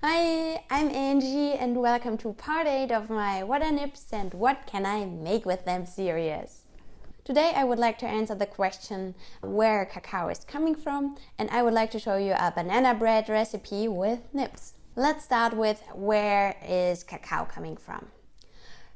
Hi, I'm Angie and welcome to part 8 of my What are Nibs and what can I make with them series. Today I would like to answer the question where cacao is coming from, and I would like to show you a banana bread recipe with nibs. Let's start with where is cacao coming from.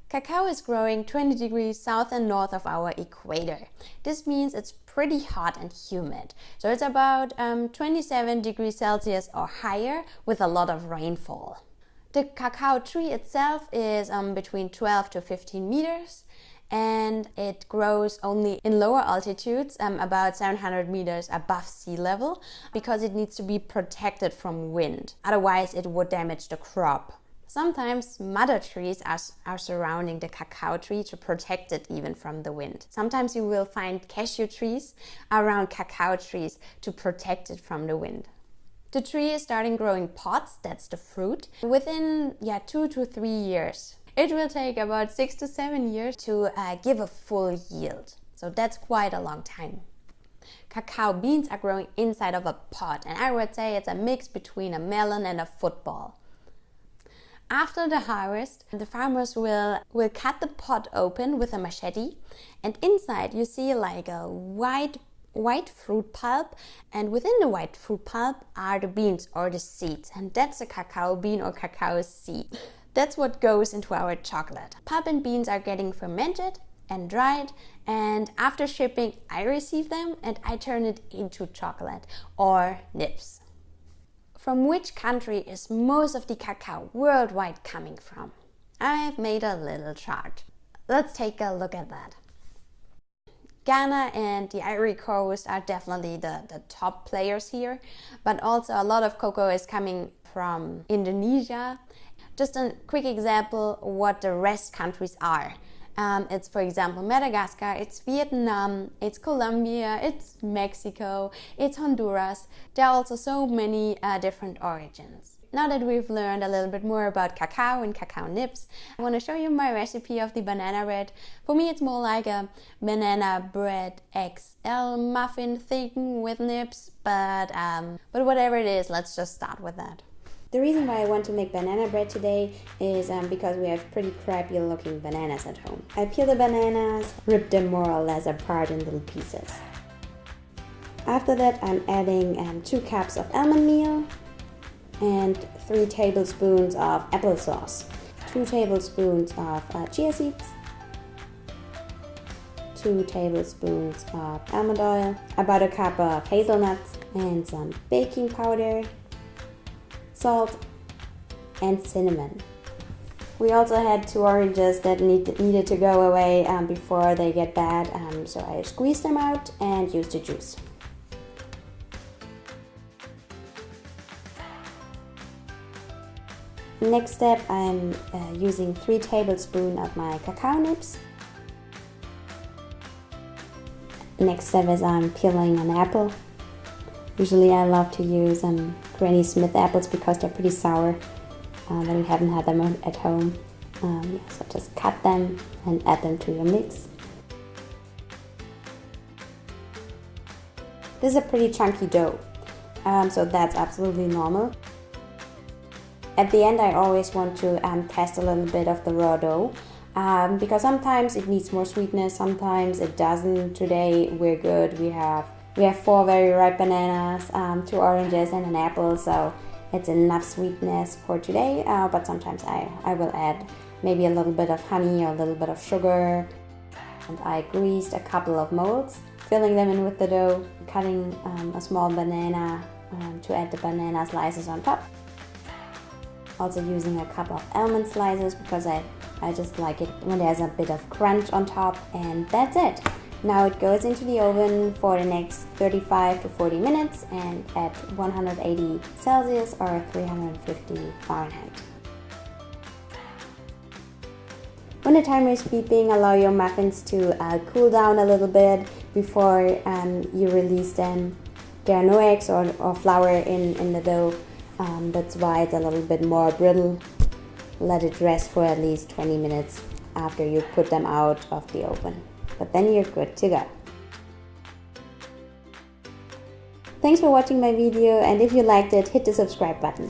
Cacao is growing 20 degrees south and north of our equator. This means it's pretty hot and humid. So it's about 27 degrees Celsius or higher with a lot of rainfall. The cacao tree itself is between 12 to 15 meters and it grows only in lower altitudes, about 700 meters above sea level, because it needs to be protected from wind. Otherwise it would damage the crop. Sometimes mother trees are surrounding the cacao tree to protect it even from the wind. Sometimes you will find cashew trees around cacao trees to protect it from the wind. The tree is starting growing pods, that's the fruit, within 2 to 3 years. It will take about 6 to 7 years to give a full yield. So that's quite a long time. Cacao beans are growing inside of a pod, and I would say it's a mix between a melon and a football. After the harvest, the farmers will cut the pod open with a machete, and inside you see like a white fruit pulp, and within the white fruit pulp are the beans or the seeds, and that's a cacao bean or cacao seed. That's what goes into our chocolate. Pulp and beans are getting fermented and dried, and after shipping I receive them and I turn it into chocolate or nibs. From which country is most of the cacao worldwide coming from? I've made a little chart. Let's take a look at that. Ghana and the Ivory Coast are definitely the top players here, but also a lot of cocoa is coming from Indonesia. Just a quick example what the rest countries are. It's, for example, Madagascar, it's Vietnam, it's Colombia, it's Mexico, it's Honduras. There are also so many different origins. Now that we've learned a little bit more about cacao and cacao nibs, I want to show you my recipe of the banana bread. For me, it's more like a banana bread XL muffin thing with nibs, but whatever it is, let's just start with that. The reason why I want to make banana bread today is because we have pretty crappy looking bananas at home. I peel the bananas, rip them more or less apart in little pieces. After that I'm adding 2 cups of almond meal and 3 tablespoons of applesauce, 2 tablespoons of chia seeds, 2 tablespoons of almond oil, about a cup of hazelnuts and some baking powder, salt and cinnamon. We also had 2 oranges that needed to go away before they get bad, so I squeezed them out and used the juice. Next step, I'm using 3 tablespoons of my cacao nibs. Next step is I'm peeling an apple. Usually I love to use Granny Smith apples because they're pretty sour, but we haven't had them at home. So just cut them and add them to your mix. This is a pretty chunky dough, so that's absolutely normal. At the end I always want to test a little bit of the raw dough, because sometimes it needs more sweetness, sometimes it doesn't. Today we're good. We have 4 very ripe bananas, 2 oranges and an apple, so it's enough sweetness for today, but sometimes I will add maybe a little bit of honey or a little bit of sugar. And I greased a couple of molds, filling them in with the dough, cutting a small banana to add the banana slices on top. Also using a couple of almond slices because I just like it when there's a bit of crunch on top, and that's it. Now it goes into the oven for the next 35 to 40 minutes and at 180 Celsius or 350 Fahrenheit. When the timer is beeping, allow your muffins to cool down a little bit before you release them. There are no eggs or flour in the dough, that's why it's a little bit more brittle. Let it rest for at least 20 minutes after you put them out of the oven. But then you're good to go. Thanks for watching my video, and if you liked it, hit the subscribe button.